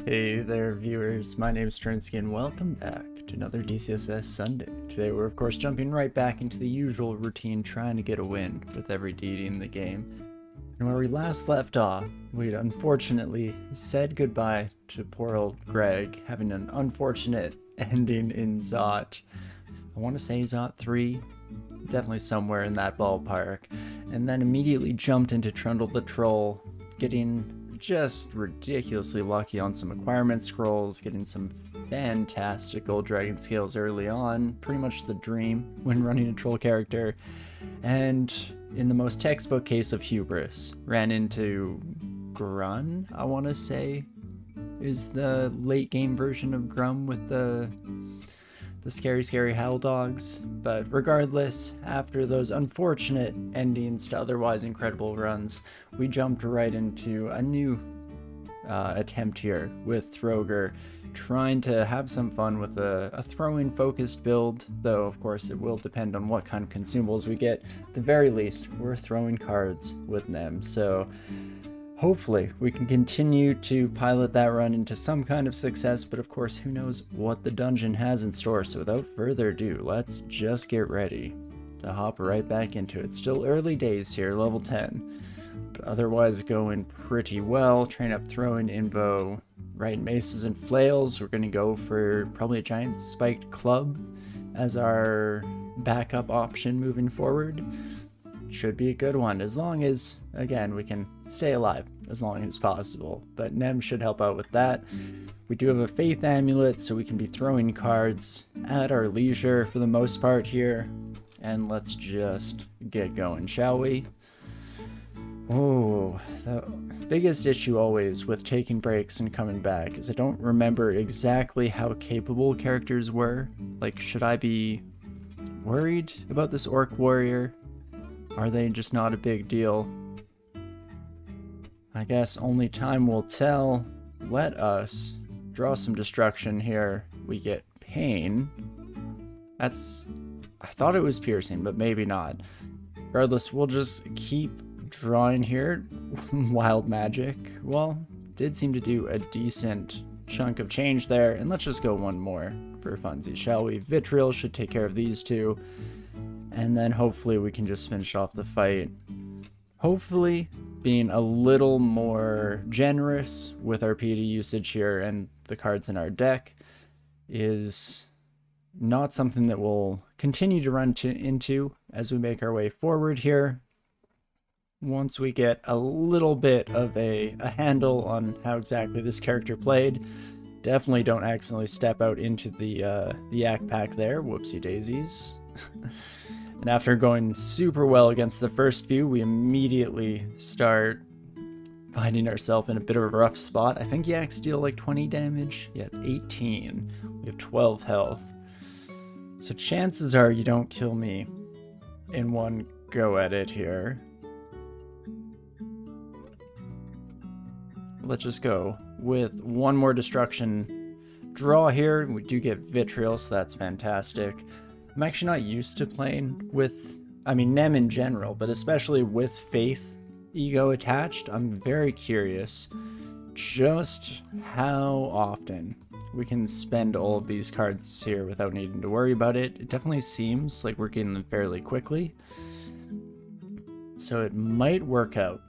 Hey there viewers, my name is Torinski and welcome back to another DCSS Sunday. Today we're of course jumping right back into the usual routine, trying to get a win with every deity in the game. And where we last left off, we'd unfortunately said goodbye to poor old Greg, having an unfortunate ending in Zot. I want to say Zot 3, definitely somewhere in that ballpark, and then immediately jumped into Trundle the Troll, getting just ridiculously lucky on some acquirement scrolls, getting some fantastic gold dragon scales early on, pretty much the dream when running a troll character, and in the most textbook case of hubris, ran into Grun, I want to say, is the late game version of Grum with the scary howl dogs. But regardless, after those unfortunate endings to otherwise incredible runs, we jumped right into a new attempt here with Throwgre, trying to have some fun with a throwing focused build, though of course it will depend on what kind of consumables we get. At the very least, we're throwing cards with them, so hopefully we can continue to pilot that run into some kind of success, but of course who knows what the dungeon has in store. So without further ado, let's just get ready to hop right back into it. Still early days here, level 10, but otherwise going pretty well. Train up throwing invo, right maces and flails. We're going to go for probably a giant spiked club as our backup option moving forward. Should be a good one, as long as, again, we can stay alive as long as possible. But Nem should help out with that. We do have a Faith Amulet, so we can be throwing cards at our leisure for the most part here. And let's just get going, shall we? Oh, the biggest issue always with taking breaks and coming back is I don't remember exactly how capable characters were. Like, should I be worried about this Orc Warrior? Are they just not a big deal? I guess only time will tell. Let us draw some destruction here. We get pain. That's... I thought it was piercing, but maybe not. Regardless, we'll just keep drawing here. Wild magic. Well, did seem to do a decent chunk of change there. And let's just go one more for funsies, shall we? Vitriol should take care of these two. And then hopefully we can just finish off the fight. Hopefully being a little more generous with our PD usage here and the cards in our deck is not something that we'll continue to run into as we make our way forward here. Once we get a little bit of a handle on how exactly this character played, definitely don't accidentally step out into the yak pack there. Whoopsie daisies. And after going super well against the first few, we immediately start finding ourselves in a bit of a rough spot. I think yaks deal like 20 damage. Yeah, it's 18. We have 12 health. So chances are you don't kill me in one go at it here. Let's just go with one more destruction draw here. We do get Vitriol, so that's fantastic. I'm actually not used to playing with, I mean, Nem in general, but especially with Faith Ego attached. I'm very curious just how often we can spend all of these cards here without needing to worry about it. It definitely seems like we're getting them fairly quickly, so it might work out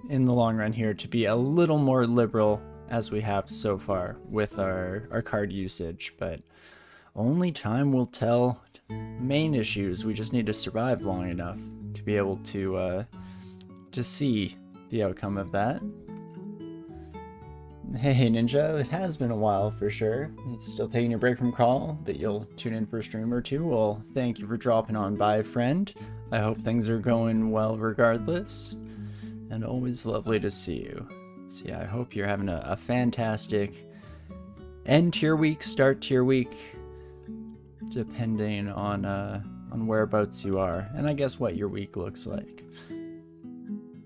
in the long run here to be a little more liberal as we have so far with our card usage, but only time will tell. Main issues, we just need to survive long enough to be able to see the outcome of that. Hey Ninja, it has been a while for sure. Still taking your break from call, but you'll tune in for a stream or two. Well, thank you for dropping on by, friend. I hope things are going well regardless, and always lovely to see you. So yeah, I hope you're having a fantastic end to your week, start to your week, depending on whereabouts you are, and I guess what your week looks like.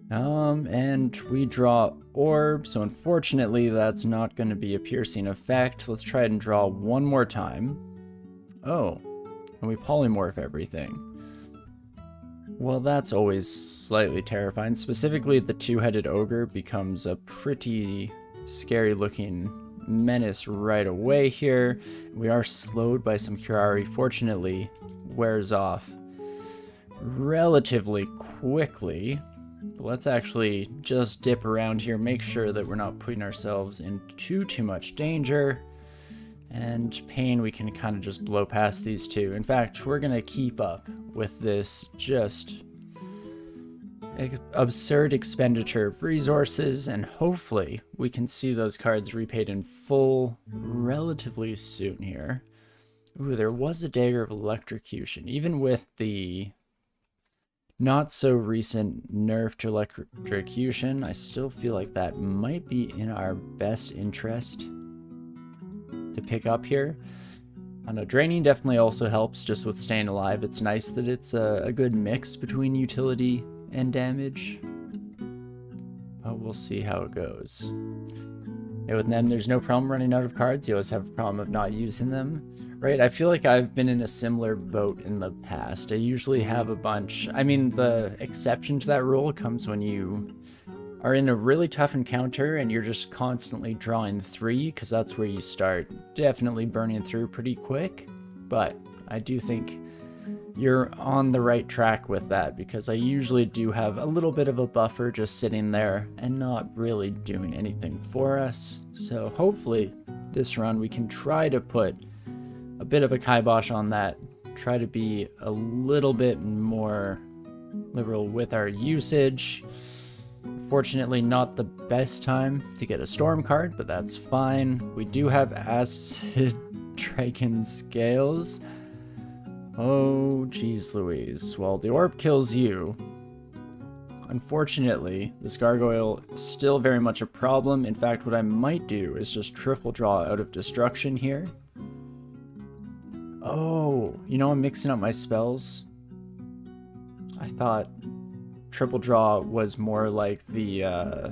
And we draw Orb, so unfortunately that's not going to be a piercing effect. Let's try and draw one more time. Oh, and we polymorph everything. Well, that's always slightly terrifying. Specifically, the two-headed ogre becomes a pretty scary looking menace right away here. We are slowed by some Curari. Fortunately, wears off relatively quickly. But let's actually just dip around here, make sure that we're not putting ourselves in too much danger. And pain, we can kind of just blow past these two. In fact, we're going to keep up with this just absurd expenditure of resources, and hopefully we can see those cards repaid in full relatively soon here. Ooh, there was a Dagger of Electrocution. Even with the not so recent nerf to Electrocution, I still feel like that might be in our best interest to pick up here. I know draining definitely also helps just with staying alive. It's nice that it's a good mix between utility and damage, but we'll see how it goes. Yeah, with them, there's no problem running out of cards. You always have a problem of not using them, right? I feel like I've been in a similar boat in the past. I usually have a bunch. I mean, the exception to that rule comes when you are in a really tough encounter and you're just constantly drawing 3, because that's where you start definitely burning through pretty quick. But I do think you're on the right track with that, because I usually do have a little bit of a buffer just sitting there and not really doing anything for us. So hopefully this run we can try to put a bit of a kibosh on that, try to be a little bit more liberal with our usage. Fortunately, not the best time to get a storm card, but that's fine. We do have Acid Dragon Scales. Oh, geez Louise. Well, the orb kills you. Unfortunately, this gargoyle is still very much a problem. In fact, what I might do is just triple draw out of destruction here. Oh, you know, I'm mixing up my spells. I thought triple draw was more like the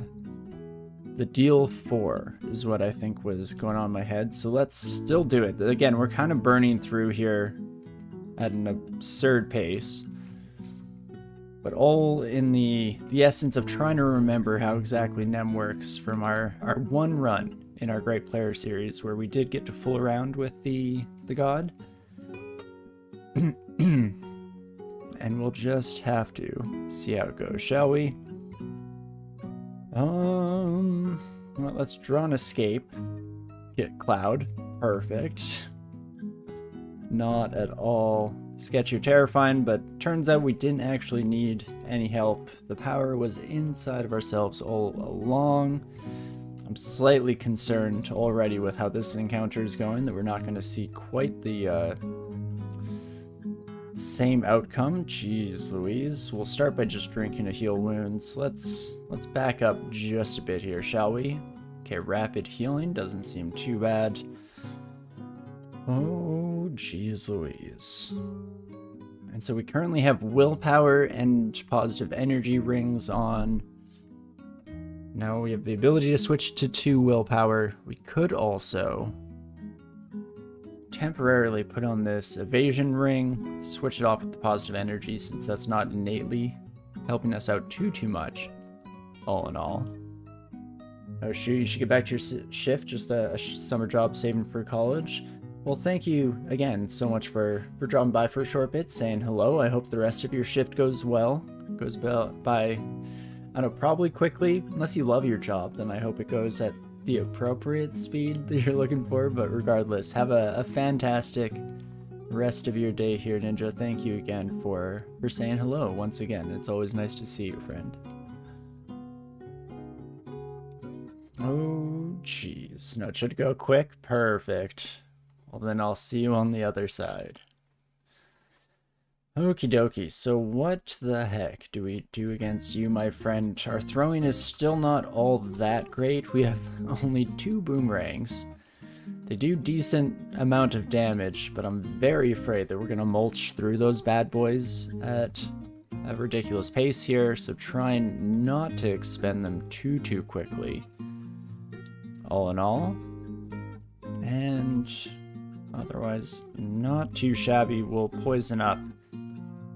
deal 4 is what I think was going on in my head. So let's still do it. Again, we're kind of burning through here at an absurd pace, but all in the essence of trying to remember how exactly Nem works from our one run in our Great Player series, where we did get to fool around with the god. And we'll just have to see how it goes, shall we? Well, let's draw an escape. Get Cloud. Perfect. Not at all sketchy or terrifying, but turns out we didn't actually need any help. The power was inside of ourselves all along. I'm slightly concerned already with how this encounter is going, that we're not going to see quite the same outcome. Jeez Louise. We'll start by just drinking to heal wounds. Let's back up just a bit here, shall we? Okay, rapid healing doesn't seem too bad. Oh, jeez Louise. And so we currently have willpower and positive energy rings on. Now we have the ability to switch to 2 willpower. We could also temporarily put on this evasion ring, switch it off with the positive energy, since that's not innately helping us out too much, all in all. Oh shoot, you should get back to your shift, just a summer job saving for college. Well, thank you again so much for dropping by for a short bit, saying hello. I hope the rest of your shift goes well, goes by, I don't know, probably quickly. Unless you love your job, then I hope it goes at the appropriate speed that you're looking for. But regardless, have a fantastic rest of your day here, Ninja. Thank you again for saying hello once again. It's always nice to see you, friend. Oh, jeez. No, it should go quick. Perfect. Well, then I'll see you on the other side. Okie dokie, so what the heck do we do against you, my friend? Our throwing is still not all that great. We have only 2 boomerangs. They do decent amount of damage, but I'm very afraid that we're going to mulch through those bad boys at a ridiculous pace here, so trying not to expend them too quickly. All in all. And otherwise, not too shabby. We'll poison up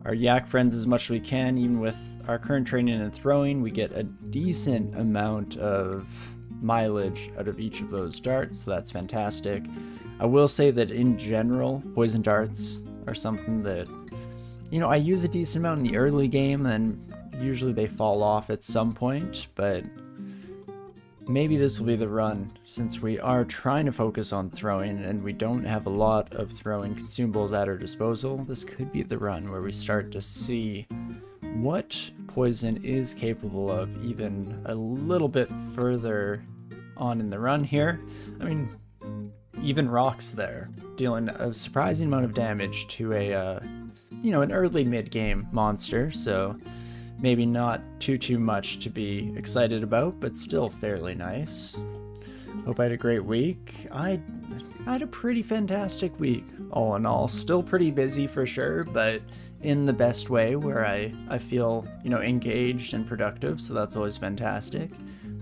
our yak friends as much as we can. Even with our current training and throwing, we get a decent amount of mileage out of each of those darts, so that's fantastic. I will say that in general, poison darts are something that, you know, I use a decent amount in the early game, and usually they fall off at some point, but maybe this will be the run, since we are trying to focus on throwing and we don't have a lot of throwing consumables at our disposal. This could be the run where we start to see what poison is capable of even a little bit further on in the run here. I mean, even rocks there, dealing a surprising amount of damage to a, you know, an early mid-game monster, so maybe not too much to be excited about, but still fairly nice. Hope I had a great week. I had a pretty fantastic week, all in all. Still pretty busy for sure, but in the best way, where I feel, you know, engaged and productive, so that's always fantastic.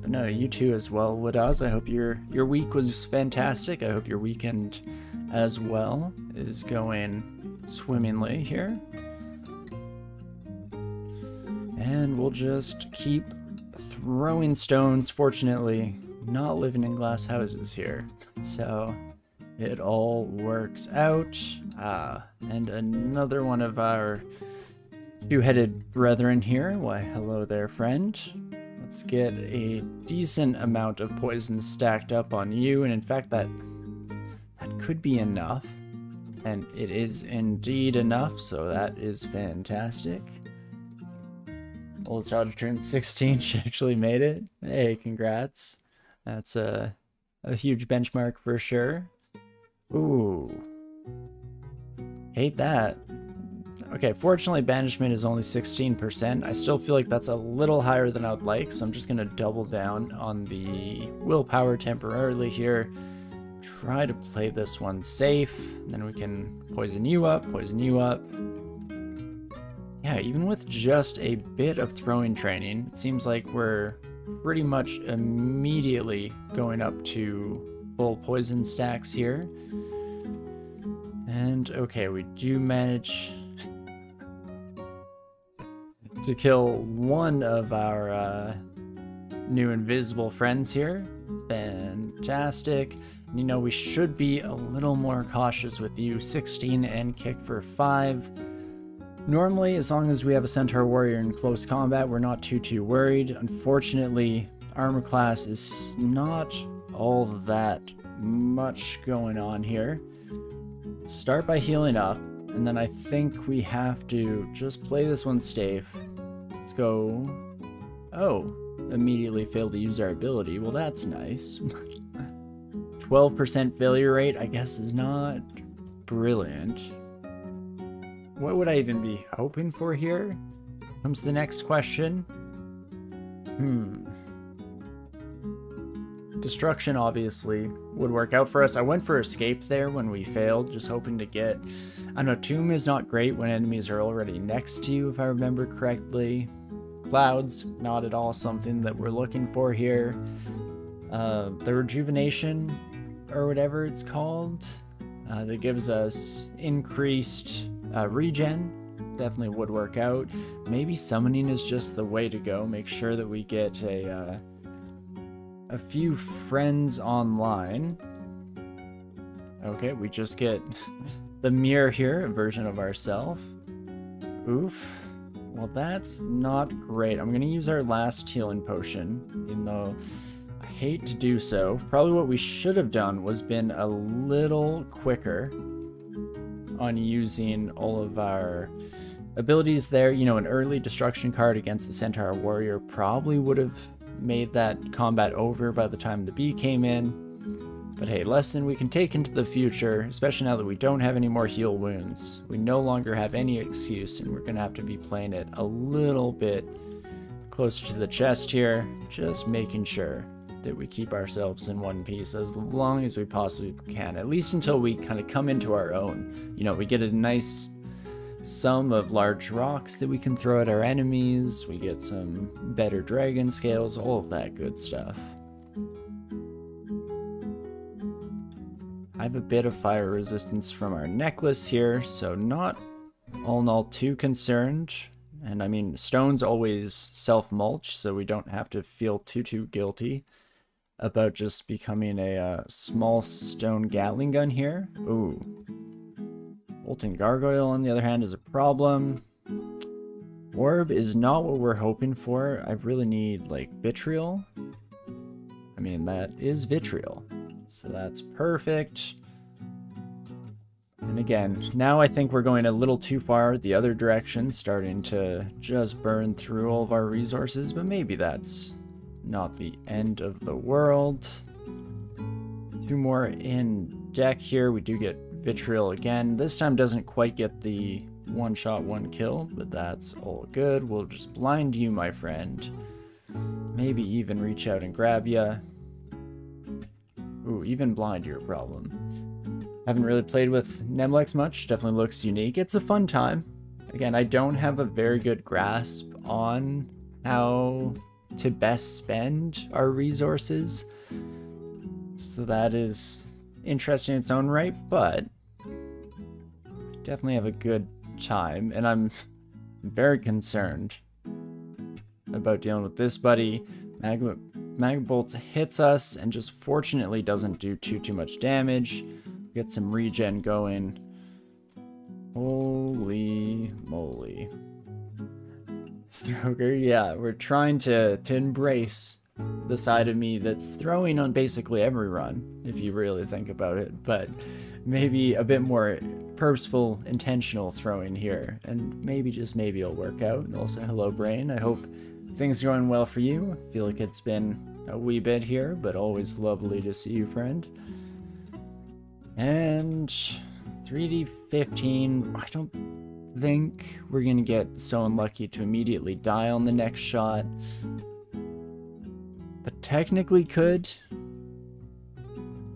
But no, you too as well, VODs. I hope your week was fantastic. I hope your weekend as well is going swimmingly here. And we'll just keep throwing stones. Fortunately, not living in glass houses here, so it all works out. And another one of our two-headed brethren here. Why, hello there, friend. Let's get a decent amount of poison stacked up on you, and in fact that could be enough, and it is indeed enough, so that is fantastic. Old child turned 16, she actually made it. Hey, congrats. That's a huge benchmark for sure. Ooh. Hate that. Okay, fortunately banishment is only 16%. I still feel like that's a little higher than I would like, so I'm just gonna double down on the willpower temporarily here. Try to play this one safe, and then we can poison you up, poison you up. Yeah, even with just a bit of throwing training, it seems like we're pretty much immediately going up to full poison stacks here. And okay, we do manage to kill one of our new invisible friends here. Fantastic. And, you know, we should be a little more cautious with you. 16 and kick for 5. Normally, as long as we have a Centaur Warrior in close combat, we're not too worried. Unfortunately, armor class is not all that much going on here. Start by healing up, and then I think we have to just play this one safe. Let's go. Oh, immediately failed to use our ability. Well, that's nice. 12% failure rate, I guess, is not brilliant. What would I even be hoping for here? Comes the next question. Destruction obviously would work out for us. I went for escape there when we failed, just hoping to get... I don't know, Tomb is not great when enemies are already next to you, if I remember correctly. Clouds, not at all something that we're looking for here. The Rejuvenation, or whatever it's called, that gives us increased regen, definitely would work out. Maybe summoning is just the way to go. Make sure that we get a few friends online. Okay, we just get the mirror here, a version of ourselves. Oof. Well, that's not great. I'm gonna use our last healing potion, even though I hate to do so. Probably what we should have done was been a little quicker on using all of our abilities there. You know, an early destruction card against the Centaur Warrior probably would have made that combat over by the time the bee came in. But hey, lesson we can take into the future, especially now that we don't have any more heal wounds. We no longer have any excuse, and we're gonna have to be playing it a little bit closer to the chest here, just making sure that we keep ourselves in one piece as long as we possibly can, at least until we kind of come into our own. You know, we get a nice sum of large rocks that we can throw at our enemies, we get some better dragon scales, all of that good stuff. I have a bit of fire resistance from our necklace here, so not all in all too concerned. And I mean, stones always self-mulch, so we don't have to feel too guilty about just becoming a small stone Gatling gun here. Ooh. Bolting Gargoyle, on the other hand, is a problem. Orb is not what we're hoping for. I really need, like, Vitriol. I mean, that is Vitriol. So that's perfect. And again, now I think we're going a little too far the other direction, starting to just burn through all of our resources, but maybe that's not the end of the world. 2 more in deck here. We do get Vitriol again. This time doesn't quite get the 1-shot, 1-kill, but that's all good. We'll just blind you, my friend. Maybe even reach out and grab ya. Ooh, even blind you're a problem. Haven't really played with Nemelex much. Definitely looks unique. It's a fun time. Again, I don't have a very good grasp on how to best spend our resources. So that is interesting in its own right, but definitely have a good time. And I'm very concerned about dealing with this buddy. Magma Bolt hits us and just fortunately doesn't do too much damage. Get some regen going. Holy moly. Throwgre, yeah, we're trying to embrace the side of me that's throwing on basically every run, if you really think about it, but maybe a bit more purposeful, intentional throwing here, and maybe, just maybe it'll work out. And also, hello Brain, I hope things are going well for you. I feel like it's been a wee bit here, but always lovely to see you, friend. And 3d15, I don't think we're gonna get so unlucky to immediately die on the next shot, but technically could.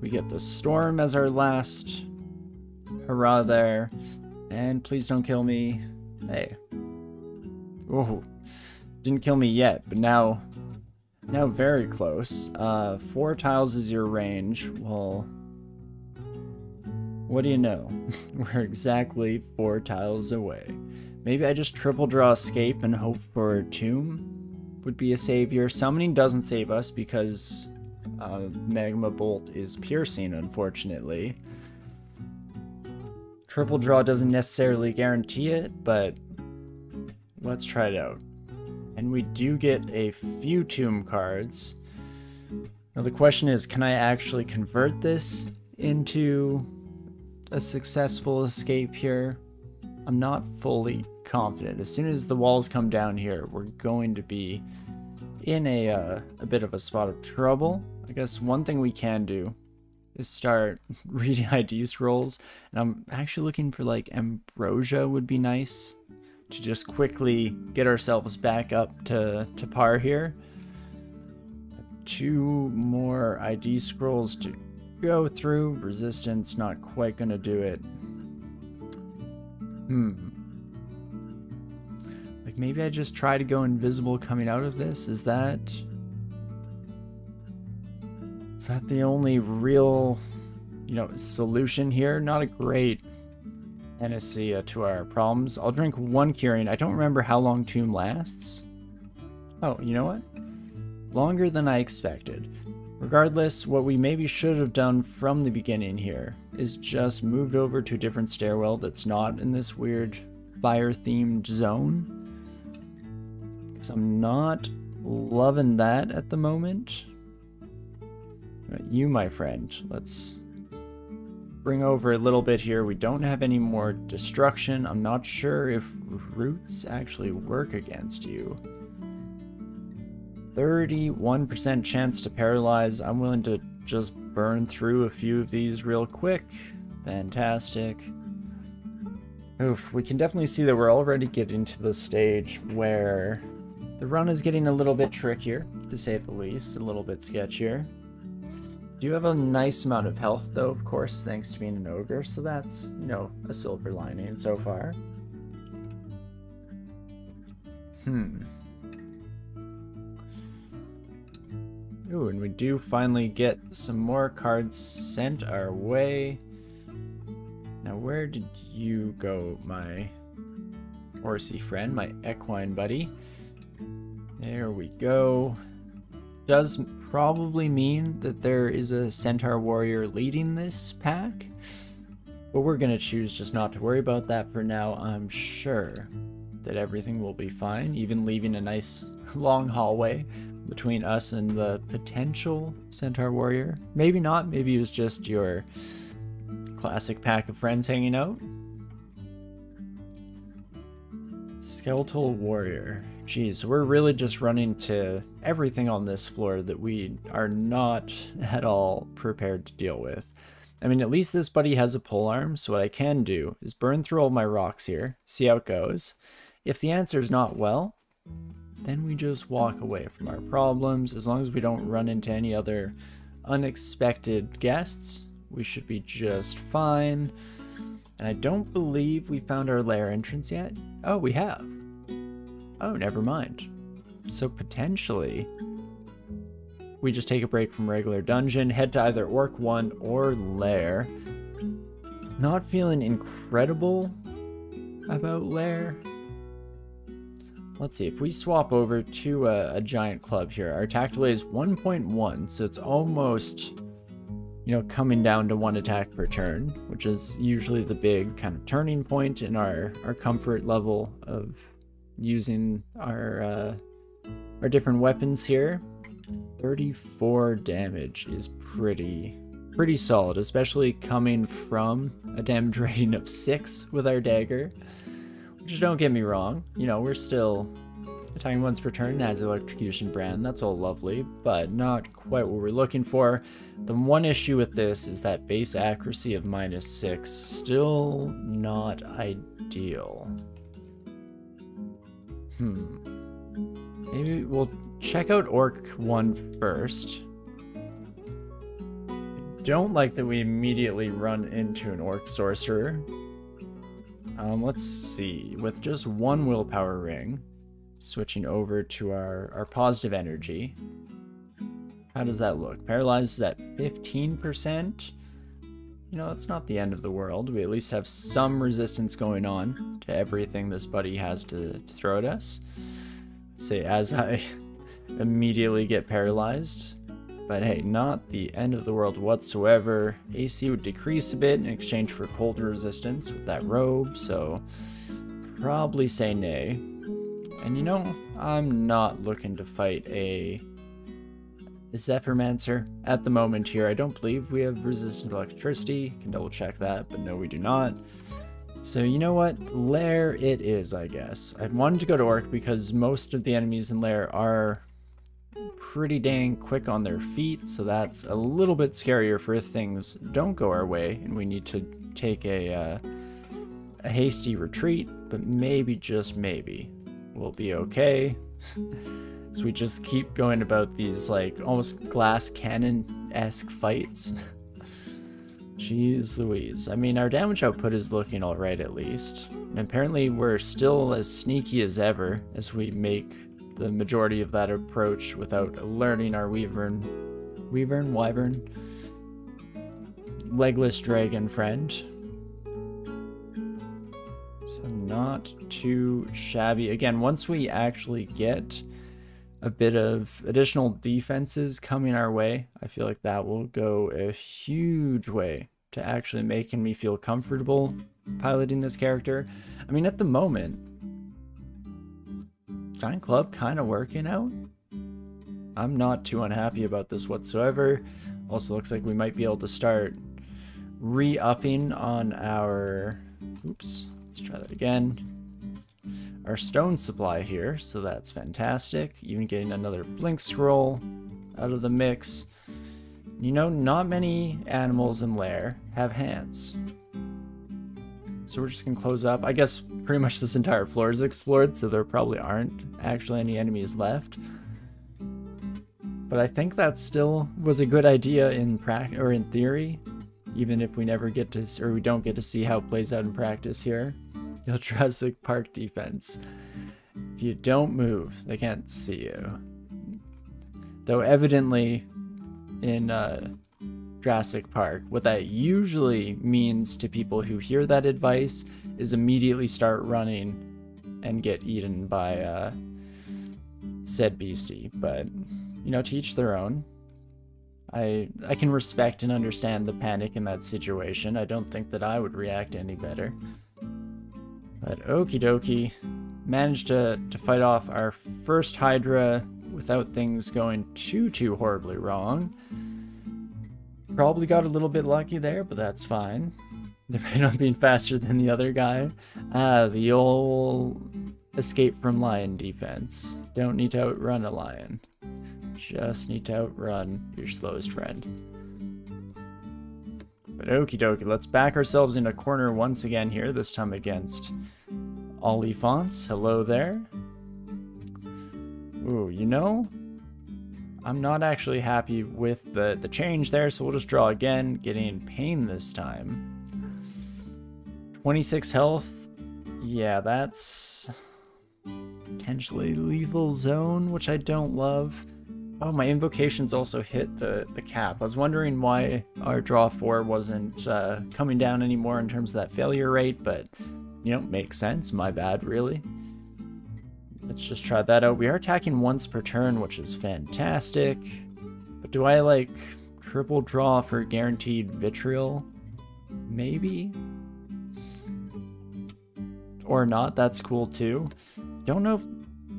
We get the Storm as our last hurrah there, and please don't kill me. Hey. Oh, didn't kill me yet, but now very close. 4 tiles is your range. Well, what do you know? We're exactly 4 tiles away. Maybe I just triple draw escape and hope for Tomb would be a savior. Summoning doesn't save us because Magma Bolt is piercing, unfortunately. Triple draw doesn't necessarily guarantee it, but let's try it out. And we do get a few Tomb cards. Now the question is, can I actually convert this into a successful escape here? I'm not fully confident. As soon as the walls come down here, we're going to be in a bit of a spot of trouble. I guess one thing we can do is start reading ID scrolls, and I'm actually looking for, like, Ambrosia would be nice to just quickly get ourselves back up to par here. 2 more ID scrolls to go through. Resistance, not quite gonna do it. Like, maybe I just try to go invisible coming out of this? Is that the only real, solution here? Not a great panacea to our problems. I'll drink 1 curing. I don't remember how long Tomb lasts. Oh, you know what? Longer than I expected. Regardless, what we maybe should have done from the beginning here is just moved over to a different stairwell that's not in this weird fire-themed zone. Because I'm not loving that at the moment. You, my friend, let's bring over a little bit here. We don't have any more destruction. I'm not sure if roots actually work against you. 31% chance to paralyze. I'm willing to just burn through a few of these real quick. Fantastic. Oof, we can definitely see that we're already getting to the stage where the run is getting a little bit trickier, to say the least, a little bit sketchier. Do have a nice amount of health, though, of course, thanks to being an ogre, so that's, a silver lining so far. Ooh, and we do finally get some more cards sent our way. Now, where did you go, my horsey friend, my equine buddy? There we go. does probably mean that there is a Centaur warrior leading this pack, but we're gonna choose just not to worry about that for now. I'm sure that everything will be fine, even leaving a nice long hallway between us and the potential Centaur warrior. Maybe not, maybe it was just your classic pack of friends hanging out. Skeletal warrior. Jeez, we're really just running to everything on this floor that we are not at all prepared to deal with. I mean, at least this buddy has a polearm, so what I can do is burn through all my rocks here, see how it goes. If the answer is not well, then we just walk away from our problems. As long as we don't run into any other unexpected guests, we should be just fine. And I don't believe we found our lair entrance yet. Oh, we have. Oh, never mind. So potentially, we just take a break from regular dungeon, head to either Orc 1 or lair. Not feeling incredible about lair. Let's see, if we swap over to a giant club here, our attack delay is 1.1, so it's almost, you know, coming down to 1 attack per turn, which is usually the big kind of turning point in our comfort level of using our different weapons here. 34 damage is pretty solid, especially coming from a damage rating of 6 with our dagger. Which, don't get me wrong, you know, we're still attacking once per turn as electrocution brand. That's all lovely, but not quite what we're looking for. The one issue with this is that base accuracy of -6, still not ideal. Maybe we'll check out Orc 1 first. I don't like that we immediately run into an Orc Sorcerer. Let's see, with just 1 willpower ring, switching over to our positive energy. How does that look? Paralyzed is at 15%. You know, that's not the end of the world. We at least have some resistance going on to everything this buddy has to throw at us. Say, as I immediately get paralyzed. But hey, not the end of the world whatsoever. AC would decrease a bit in exchange for cold resistance with that robe, so probably say nay. And you know, I'm not looking to fight a Zephyrmancer at the moment here. I don't believe we have resistant electricity. Can double check that, but no, we do not. So you know what? Lair it is, I guess. I wanted to go to Orc because most of the enemies in Lair are pretty dang quick on their feet, so that's a little bit scarier for if things don't go our way and we need to take a hasty retreat, but maybe, just maybe, we'll be okay. So we just keep going about these like almost glass cannon-esque fights. Jeez Louise. I mean, our damage output is looking alright at least. And apparently we're still as sneaky as ever as we make the majority of that approach without alerting our wyvern, legless dragon friend. So not too shabby. Again, once we actually get a bit of additional defenses coming our way, I feel like that will go a huge way to actually making me feel comfortable piloting this character. I mean, at the moment, Giant Club kind of working out. I'm not too unhappy about this whatsoever. Also looks like we might be able to start re-upping on our... Oops, let's try that again. Our stone supply here, so that's fantastic. Even getting another blink scroll out of the mix. You know, not many animals in Lair have hands. So we're just gonna close up. I guess pretty much this entire floor is explored, so there probably aren't actually any enemies left. But I think that still was a good idea in practice, or in theory, even if we never get to, or we don't get to see how it plays out in practice here. Your Jurassic Park defense. If you don't move, they can't see you. Though evidently in Jurassic Park, what that usually means to people who hear that advice is immediately start running and get eaten by said beastie. But you know, to each their own. I can respect and understand the panic in that situation. I don't think that I would react any better. But okie dokie. Managed to fight off our first Hydra without things going too horribly wrong. Probably got a little bit lucky there, but that's fine. They're right on being faster than the other guy. The old escape from lion defense. Don't need to outrun a lion. Just need to outrun your slowest friend. But okie dokie, let's back ourselves in a corner once again here, this time against Olifants. Hello there. Ooh, you know, I'm not actually happy with the change there, so we'll just draw again, getting pain this time. 26 health. Yeah, that's potentially lethal zone, which I don't love. Oh, my invocations also hit the cap. I was wondering why our draw 4 wasn't coming down anymore in terms of that failure rate, but, you know, makes sense. My bad, really. Let's just try that out. We are attacking once per turn, which is fantastic. But do I, like, triple draw for guaranteed vitriol? Maybe? Or not, that's cool too. Don't know if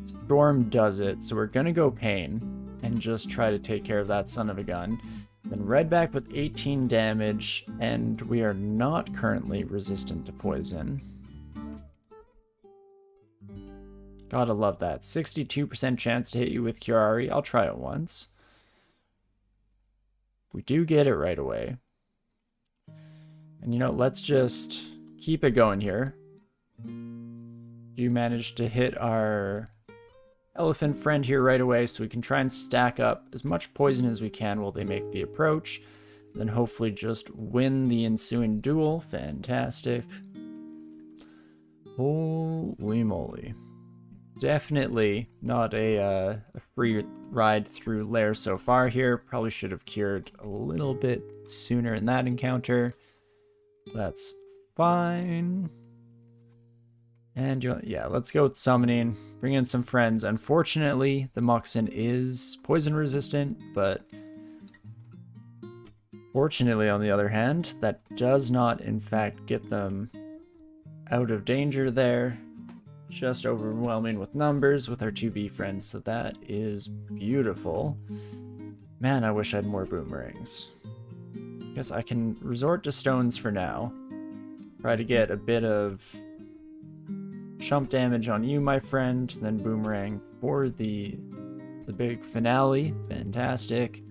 Storm does it, so we're gonna go Pain and just try to take care of that son of a gun. Then Redback with 18 damage, and we are not currently resistant to poison. Gotta love that. 62% chance to hit you with Curari. I'll try it once. We do get it right away. And you know, let's just keep it going here. You managed to hit our elephant friend here right away, so we can try and stack up as much poison as we can while they make the approach. Then hopefully just win the ensuing duel. Fantastic. Holy moly. Definitely not a free ride through Lair so far here. Probably should have cured a little bit sooner in that encounter. That's fine. And yeah, let's go with summoning. Bring in some friends. Unfortunately, the Moxen is poison resistant, but fortunately, on the other hand, that does not in fact get them out of danger there. Just overwhelming with numbers with our 2B friends, so that is beautiful. Man, I wish I had more boomerangs. Guess I can resort to stones for now. Try to get a bit of chump damage on you, my friend, then boomerang for the big finale. Fantastic.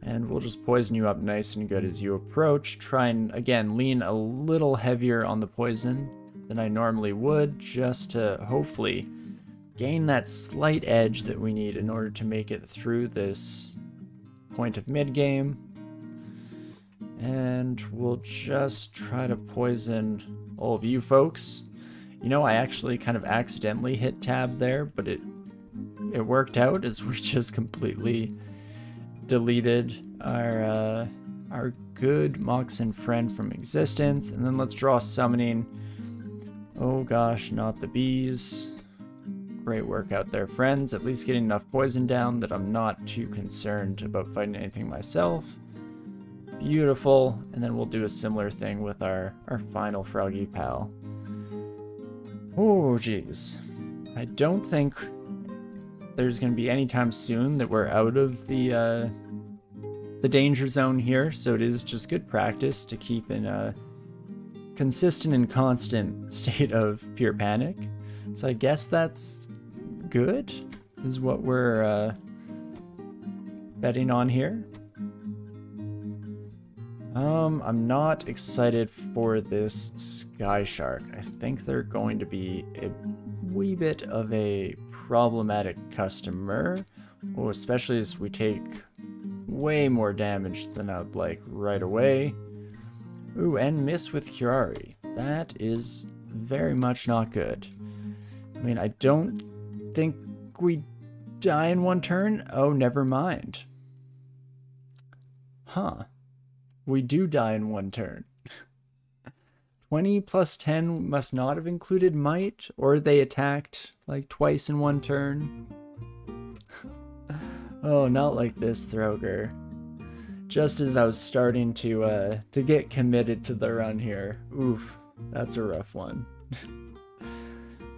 And we'll just poison you up nice and good as you approach. Try and, again, lean a little heavier on the poison than I normally would, just to hopefully gain that slight edge that we need in order to make it through this point of mid-game. And we'll just try to poison all of you folks. You know, I actually kind of accidentally hit tab there, but it worked out as we just completely deleted our good Moxen friend from existence. And then let's draw summoning. Oh gosh, not the bees. Great work out there, friends. At least getting enough poison down that I'm not too concerned about fighting anything myself. Beautiful. And then we'll do a similar thing with our final froggy pal. Oh, geez. I don't think there's going to be any time soon that we're out of the danger zone here, so it is just good practice to keep in a consistent and constant state of pure panic. So I guess that's good, is what we're betting on here. I'm not excited for this Sky Shark. I think they're going to be a wee bit of a problematic customer, especially as we take way more damage than I'd like right away. Ooh, and miss with Curari. That is very much not good. I mean, I don't think we die in one turn. Oh, never mind. Huh. We do die in one turn. 20 plus 10 must not have included might, or they attacked like twice in one turn. Oh, not like this, Throwgre. Just as I was starting to get committed to the run here. Oof, that's a rough one.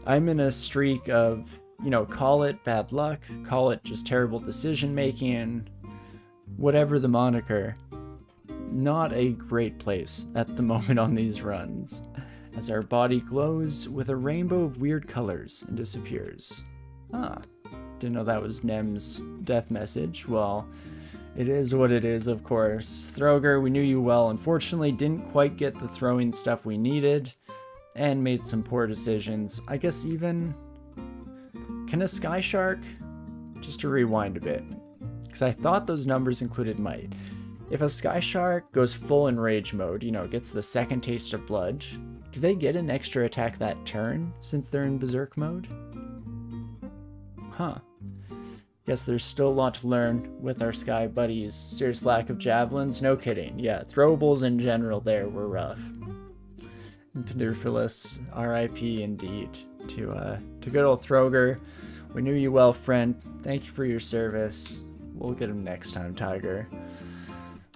I'm in a streak of, you know, call it bad luck, call it just terrible decision making, whatever the moniker. Not a great place at the moment on these runs, as our body glows with a rainbow of weird colors and disappears. Ah, didn't know that was Nem's death message. Well, it is what it is, of course. Throwgre, we knew you well. Unfortunately, didn't quite get the throwing stuff we needed, and made some poor decisions. I guess even... Can a Sky Shark? Just to rewind a bit, because I thought those numbers included might. If a Sky Shark goes full Enrage mode, you know, gets the second taste of blood, do they get an extra attack that turn, since they're in Berserk mode? Huh. Guess there's still a lot to learn with our Sky buddies. Serious lack of javelins? No kidding. Yeah, throwables in general there were rough. Pedophilis, RIP indeed. To good old Throwgre. We knew you well, friend. Thank you for your service. We'll get him next time, Tiger.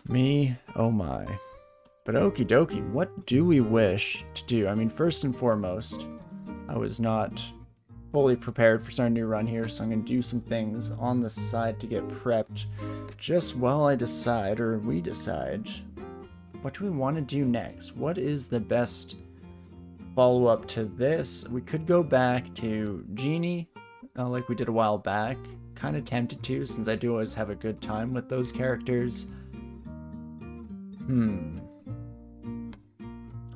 Me, oh my. But okie dokie, what do we wish to do? I mean, first and foremost, I was not fully prepared for starting a new run here, so I'm going to do some things on the side to get prepped just while I decide, or we decide, what do we want to do next? What is the best follow-up to this? We could go back to Genie, like we did a while back. Kind of tempted to, since I do always have a good time with those characters.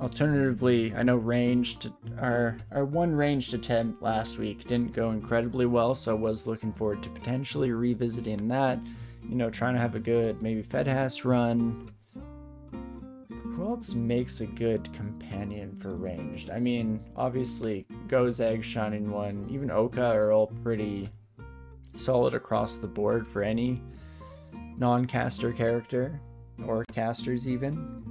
Alternatively, I know ranged, our one ranged attempt last week didn't go incredibly well, so I was looking forward to potentially revisiting that. You know, trying to have a good, maybe Fedhas run. Who else makes a good companion for ranged? I mean, obviously, Gozeg, Shining One, even Oka are all pretty solid across the board for any non-caster character, or casters even.